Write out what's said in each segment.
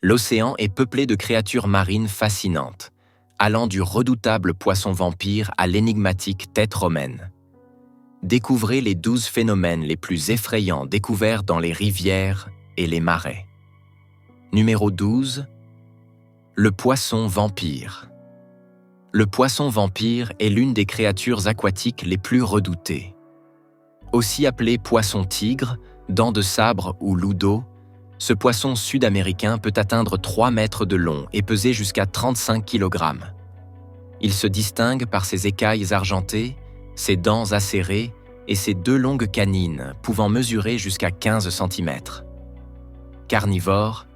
L'océan est peuplé de créatures marines fascinantes, allant du redoutable poisson vampire à l'énigmatique tête romaine. Découvrez les 12 phénomènes les plus effrayants découverts dans les rivières et les marais. Numéro 12. Le poisson vampire. Le poisson vampire est l'une des créatures aquatiques les plus redoutées. Aussi appelé poisson tigre, dent de sabre ou loup d'eau, ce poisson sud-américain peut atteindre 3 mètres de long et peser jusqu'à 35 kg. Il se distingue par ses écailles argentées, ses dents acérées et ses 2 longues canines pouvant mesurer jusqu'à 15 cm. Carnivore,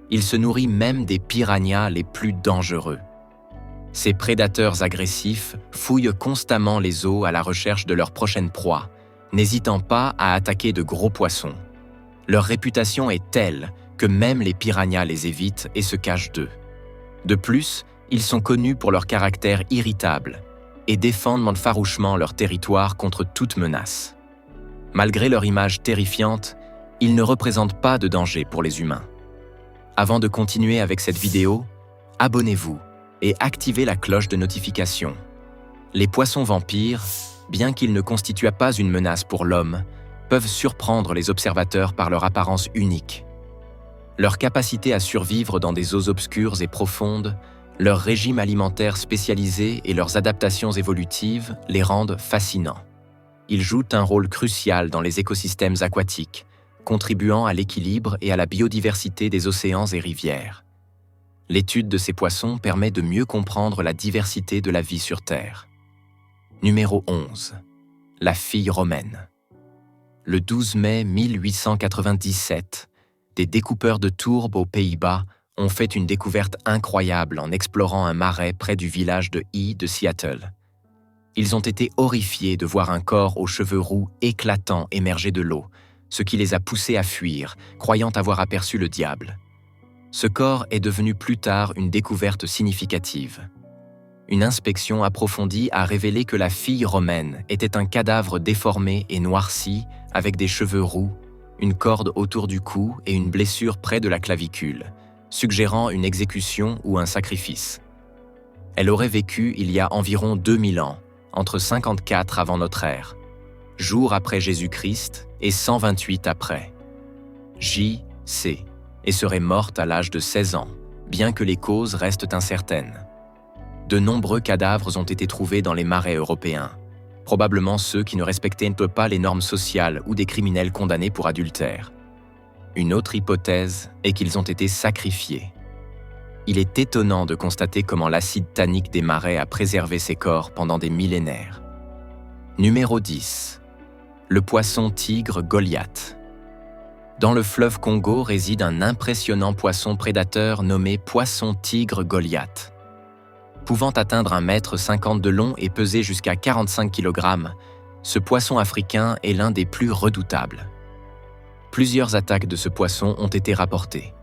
il se nourrit même des piranhas les plus dangereux. Ces prédateurs agressifs fouillent constamment les eaux à la recherche de leur prochaine proie, n'hésitant pas à attaquer de gros poissons. Leur réputation est telle que même les piranhas les évitent et se cachent d'eux. De plus, ils sont connus pour leur caractère irritable et défendent farouchement leur territoire contre toute menace. Malgré leur image terrifiante, ils ne représentent pas de danger pour les humains. Avant de continuer avec cette vidéo, abonnez-vous et activez la cloche de notification. Les poissons vampires, bien qu'ils ne constituent pas une menace pour l'homme, peuvent surprendre les observateurs par leur apparence unique. Leur capacité à survivre dans des eaux obscures et profondes, leur régime alimentaire spécialisé et leurs adaptations évolutives les rendent fascinants. Ils jouent un rôle crucial dans les écosystèmes aquatiques, contribuant à l'équilibre et à la biodiversité des océans et rivières. L'étude de ces poissons permet de mieux comprendre la diversité de la vie sur Terre. Numéro 11. La fille romaine. Le 12 mai 1897, des découpeurs de tourbe aux Pays-Bas ont fait une découverte incroyable en explorant un marais près du village de de Seattle. Ils ont été horrifiés de voir un corps aux cheveux roux éclatants émerger de l'eau, ce qui les a poussés à fuir, croyant avoir aperçu le diable. Ce corps est devenu plus tard une découverte significative. Une inspection approfondie a révélé que la fille romaine était un cadavre déformé et noirci avec des cheveux roux, une corde autour du cou et une blessure près de la clavicule, suggérant une exécution ou un sacrifice. Elle aurait vécu il y a environ 2000 ans, entre 54 avant notre ère, jour après Jésus-Christ et 128 après. J.C. et serait morte à l'âge de 16 ans, bien que les causes restent incertaines. De nombreux cadavres ont été trouvés dans les marais européens, probablement ceux qui ne respectaient pas les normes sociales ou des criminels condamnés pour adultère. Une autre hypothèse est qu'ils ont été sacrifiés. Il est étonnant de constater comment l'acide tannique des marais a préservé ces corps pendant des millénaires. Numéro 10. Le poisson tigre Goliath. Dans le fleuve Congo réside un impressionnant poisson prédateur nommé poisson tigre Goliath. Pouvant atteindre 1,50 m de long et peser jusqu'à 45 kg, ce poisson africain est l'un des plus redoutables. Plusieurs attaques de ce poisson ont été rapportées.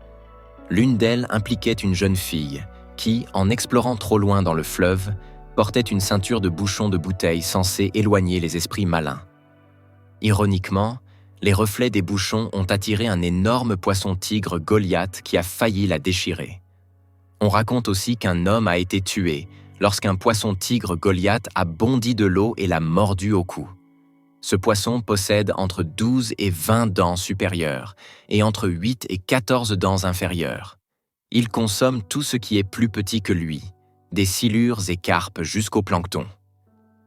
L'une d'elles impliquait une jeune fille qui, en explorant trop loin dans le fleuve, portait une ceinture de bouchons de bouteilles censée éloigner les esprits malins. Ironiquement, les reflets des bouchons ont attiré un énorme poisson tigre Goliath qui a failli la déchirer. On raconte aussi qu'un homme a été tué lorsqu'un poisson tigre Goliath a bondi de l'eau et l'a mordu au cou. Ce poisson possède entre 12 et 20 dents supérieures et entre 8 et 14 dents inférieures. Il consomme tout ce qui est plus petit que lui, des silures et carpes jusqu'au plancton.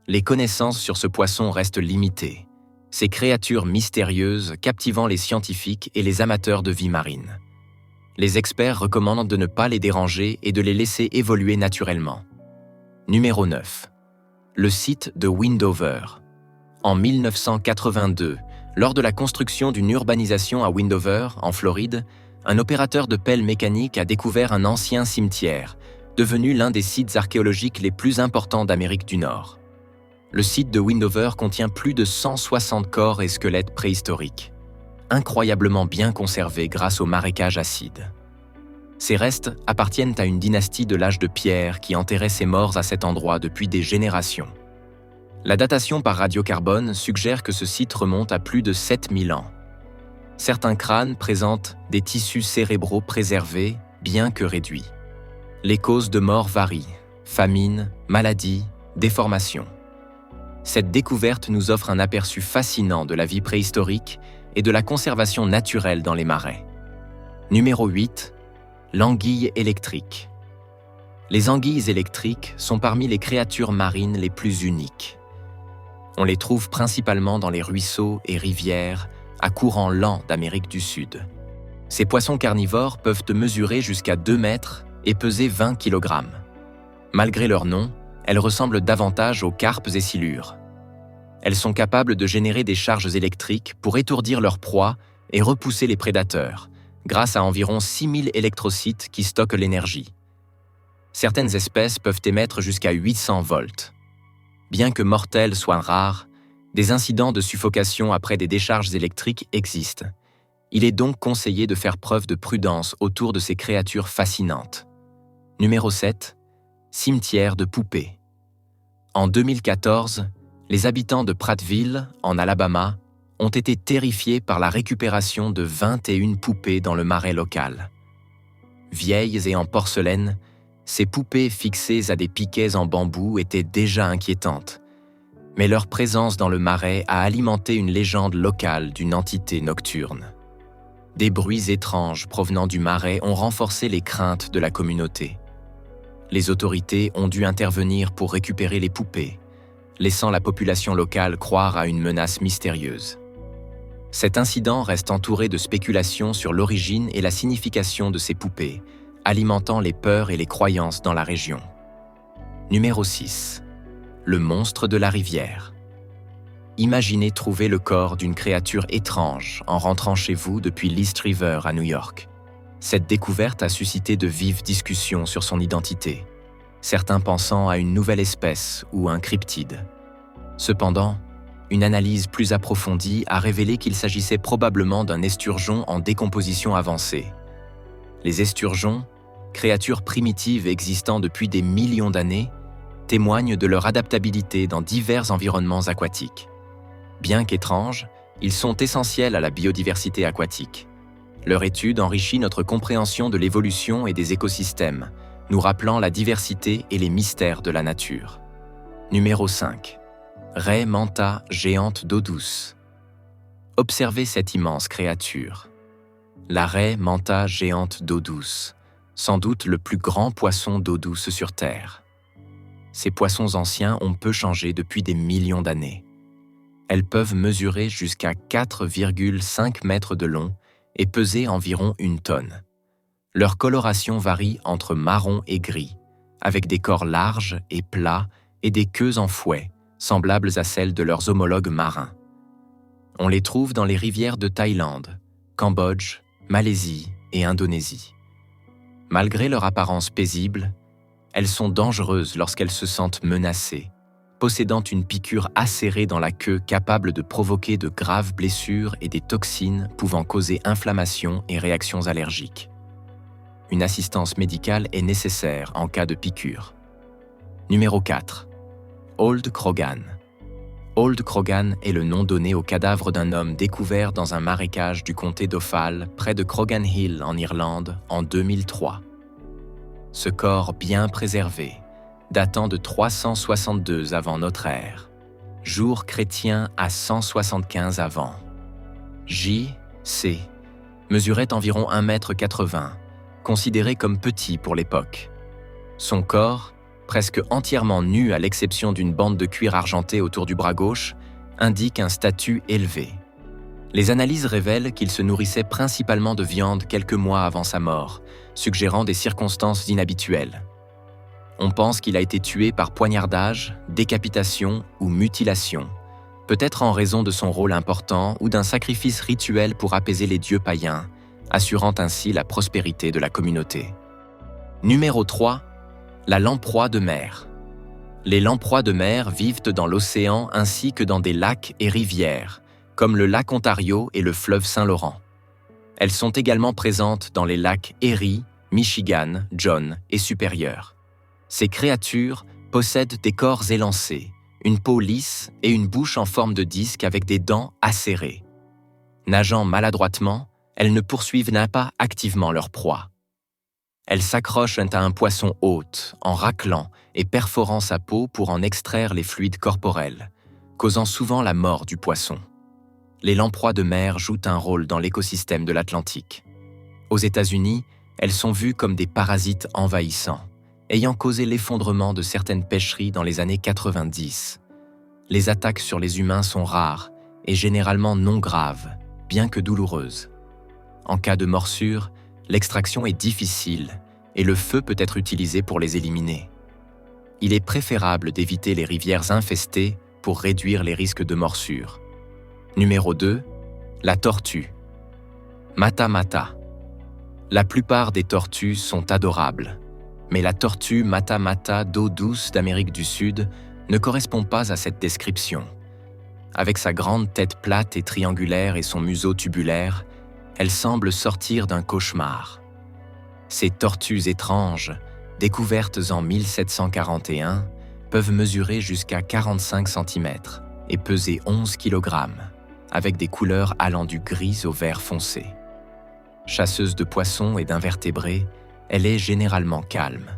Les connaissances sur ce poisson restent limitées, ces créatures mystérieuses captivant les scientifiques et les amateurs de vie marine. Les experts recommandent de ne pas les déranger et de les laisser évoluer naturellement. Numéro 9. Le site de Windover. En 1982, lors de la construction d'une urbanisation à Windover, en Floride, un opérateur de pelle mécanique a découvert un ancien cimetière, devenu l'un des sites archéologiques les plus importants d'Amérique du Nord. Le site de Windover contient plus de 160 corps et squelettes préhistoriques, incroyablement bien conservés grâce au marécage acide. Ces restes appartiennent à une dynastie de l'âge de pierre qui enterrait ses morts à cet endroit depuis des générations. La datation par radiocarbone suggère que ce site remonte à plus de 7000 ans. Certains crânes présentent des tissus cérébraux préservés bien que réduit. Les causes de mort varient: famine, maladie, déformation. Cette découverte nous offre un aperçu fascinant de la vie préhistorique et de la conservation naturelle dans les marais. Numéro 8. L'anguille électrique. Les anguilles électriques sont parmi les créatures marines les plus uniques. On les trouve principalement dans les ruisseaux et rivières à courant lent d'Amérique du Sud. Ces poissons carnivores peuvent mesurer jusqu'à 2 mètres et peser 20 kg. Malgré leur nom, elles ressemblent davantage aux carpes et silures. Elles sont capables de générer des charges électriques pour étourdir leur proie et repousser les prédateurs, grâce à environ 6000 électrocytes qui stockent l'énergie. Certaines espèces peuvent émettre jusqu'à 800 volts. Bien que mortels soient rares, des incidents de suffocation après des décharges électriques existent. Il est donc conseillé de faire preuve de prudence autour de ces créatures fascinantes. Numéro 7. Cimetière de poupées. En 2014, les habitants de Prattville, en Alabama, ont été terrifiés par la récupération de 21 poupées dans le marais local. Vieilles et en porcelaine, ces poupées fixées à des piquets en bambou étaient déjà inquiétantes, mais leur présence dans le marais a alimenté une légende locale d'une entité nocturne. Des bruits étranges provenant du marais ont renforcé les craintes de la communauté. Les autorités ont dû intervenir pour récupérer les poupées, laissant la population locale croire à une menace mystérieuse. Cet incident reste entouré de spéculations sur l'origine et la signification de ces poupées, alimentant les peurs et les croyances dans la région. Numéro 6. Le monstre de la rivière. Imaginez trouver le corps d'une créature étrange en rentrant chez vous depuis l'East River à New York. Cette découverte a suscité de vives discussions sur son identité, certains pensant à une nouvelle espèce ou un cryptide. Cependant, une analyse plus approfondie a révélé qu'il s'agissait probablement d'un esturgeon en décomposition avancée. Les esturgeons, créatures primitives existant depuis des millions d'années, témoignent de leur adaptabilité dans divers environnements aquatiques. Bien qu'étranges, ils sont essentiels à la biodiversité aquatique. Leur étude enrichit notre compréhension de l'évolution et des écosystèmes, nous rappelant la diversité et les mystères de la nature. Numéro 5. Raie manta géante d'eau douce. Observez cette immense créature. La raie manta géante d'eau douce, sans doute le plus grand poisson d'eau douce sur Terre. Ces poissons anciens ont peu changé depuis des millions d'années. Elles peuvent mesurer jusqu'à 4,5 mètres de long et peser environ 1 tonne. Leur coloration varie entre marron et gris, avec des corps larges et plats et des queues en fouet, semblables à celles de leurs homologues marins. On les trouve dans les rivières de Thaïlande, Cambodge, Malaisie et Indonésie. Malgré leur apparence paisible, elles sont dangereuses lorsqu'elles se sentent menacées, possédant une piqûre acérée dans la queue capable de provoquer de graves blessures et des toxines pouvant causer inflammation et réactions allergiques. Une assistance médicale est nécessaire en cas de piqûre. Numéro 4. Old Krogan. Old Krogan est le nom donné au cadavre d'un homme découvert dans un marécage du comté d'Ophal, près de Krogan Hill en Irlande, en 2003. Ce corps bien préservé, datant de 362 avant notre ère, jour chrétien à 175 avant. J.C. mesurait environ 1,80 m, considéré comme petit pour l'époque. Son corps, presque entièrement nu à l'exception d'une bande de cuir argenté autour du bras gauche, indique un statut élevé. Les analyses révèlent qu'il se nourrissait principalement de viande quelques mois avant sa mort, suggérant des circonstances inhabituelles. On pense qu'il a été tué par poignardage, décapitation ou mutilation, peut-être en raison de son rôle important ou d'un sacrifice rituel pour apaiser les dieux païens, assurant ainsi la prospérité de la communauté. Numéro 3. La lamproie de mer. Les lamproies de mer vivent dans l'océan ainsi que dans des lacs et rivières, comme le lac Ontario et le fleuve Saint-Laurent. Elles sont également présentes dans les lacs Erie, Michigan, John et Supérieur. Ces créatures possèdent des corps élancés, une peau lisse et une bouche en forme de disque avec des dents acérées. Nageant maladroitement, elles ne poursuivent pas activement leur proie. Elles s'accrochent à un poisson hôte, en raclant et perforant sa peau pour en extraire les fluides corporels, causant souvent la mort du poisson. Les lamproies de mer jouent un rôle dans l'écosystème de l'Atlantique. Aux États-Unis, elles sont vues comme des parasites envahissants, ayant causé l'effondrement de certaines pêcheries dans les années 90. Les attaques sur les humains sont rares et généralement non graves, bien que douloureuses. En cas de morsure, l'extraction est difficile et le feu peut être utilisé pour les éliminer. Il est préférable d'éviter les rivières infestées pour réduire les risques de morsure. Numéro 2. La tortue. Mata mata. La plupart des tortues sont adorables, mais la tortue mata mata d'eau douce d'Amérique du Sud ne correspond pas à cette description. Avec sa grande tête plate et triangulaire et son museau tubulaire, elle semble sortir d'un cauchemar. Ces tortues étranges, découvertes en 1741, peuvent mesurer jusqu'à 45 cm et peser 11 kg, avec des couleurs allant du gris au vert foncé. Chasseuse de poissons et d'invertébrés, elle est généralement calme.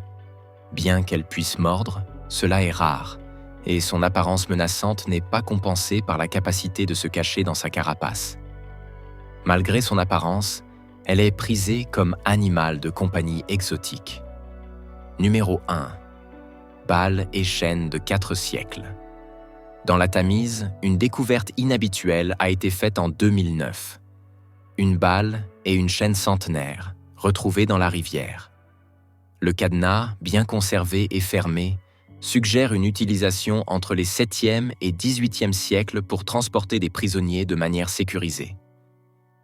Bien qu'elle puisse mordre, cela est rare, et son apparence menaçante n'est pas compensée par la capacité de se cacher dans sa carapace. Malgré son apparence, elle est prisée comme animal de compagnie exotique. Numéro 1. Bale et chêne de 4 siècles. Dans la Tamise, une découverte inhabituelle a été faite en 2009. Une bale et une chaîne centenaire, retrouvées dans la rivière. Le cadenas, bien conservé et fermé, suggère une utilisation entre les 7e et 18e siècles pour transporter des prisonniers de manière sécurisée.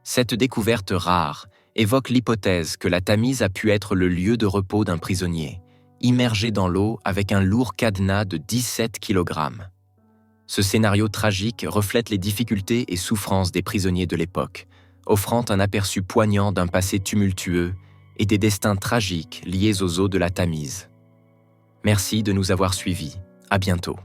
Cette découverte rare évoque l'hypothèse que la Tamise a pu être le lieu de repos d'un prisonnier, immergé dans l'eau avec un lourd cadenas de 17 kg. Ce scénario tragique reflète les difficultés et souffrances des prisonniers de l'époque, offrant un aperçu poignant d'un passé tumultueux et des destins tragiques liés aux eaux de la Tamise. Merci de nous avoir suivis. À bientôt.